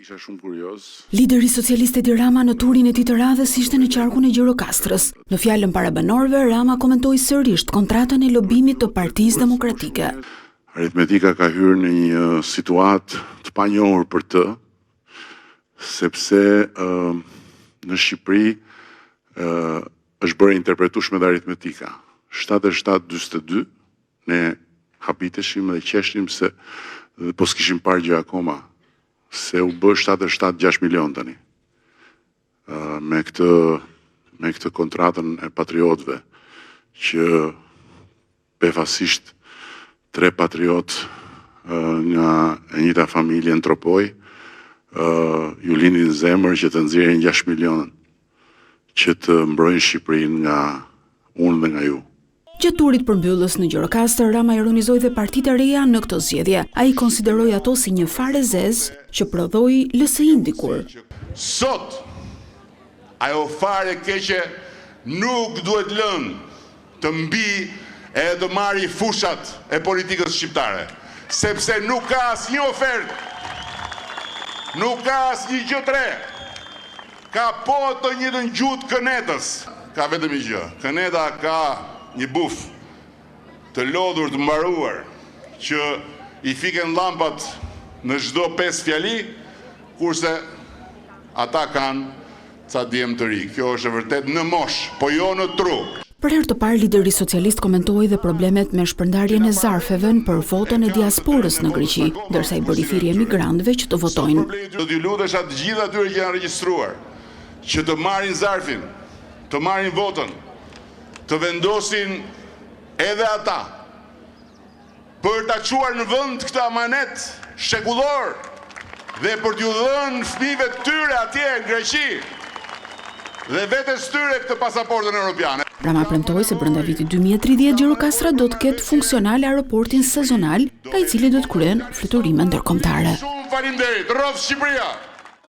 Isha shumë kurioz. Lideri socialist Edi Rama në turin e tij të radhës ishte në qarkun e Gjirokastrës. Në fjalën para banorëve, Rama komentoi sërish kontratën e lobimit të Partisë Demokratike. Aritmetika ka hyrë në një situatë të panjohur për të, sepse në Shqipëri është bërë interpretueshme dhe aritmetika. 77-42, ne hapiteshim dhe qeshnim se po s'kishim parë gjë akoma, se u bë 77-6 milion tani. Me këtë kontratën e patriotëve, që befasisht 3 patriot nga e njëjta familje në Tropoj, ju lindin zemër që të nxjerrin 6 milionën që të mbrojnë Shqipërinë nga unë dhe nga ju. Gjatë turit përmbyllës në Gjirokastër, Rama ironizoi dhe partitë e reja në këtë zgjedhje. Ai konsideroi ato si një farë zezë që prodhoi LSI dikur. Sot, ajo farë keqe nuk duhet lënë të mbi e të marri fushat e politikës shqiptare, sepse nuk ka asnjë ofertë, nuk ka asnjë gjë të re. Ka po të njëjtën gjuhë Kënetës. Ka vetëm një gjë. Këneta ka një buf të lodhur të mbaruar që i fiken llampat në çdo 5 fjali, kurse ata kanë ca djem të ri. Kjo është e vërtet në mosh, po jo në tru. Për herë të parë, lideri socialist komentoi dhe problemet me shpërndarjen e zarfeve për votën e diasporës në Greqi, ndërsa i bëri thirrje emigrantëve që të votojnë. Do t'ju lutesha të gjithë atyre që janë regjistruar, që të marrin zarfin, të marrin votën, të vendosin edhe ata për ta çuar në vend këtë amanet shekullor dhe për t'ju dhënë fëmijëve të tyre atje në Greqi dhe vetes tyre këtë pasaportën europiane. Rama premtoi se brenda vitit 2030 Gjirokastra do të ketë funksional aeroportin sezonal, nga i cili do të kryen fluturime ndërkombëtare. Shumë faleminderit, rrof Shqipëria.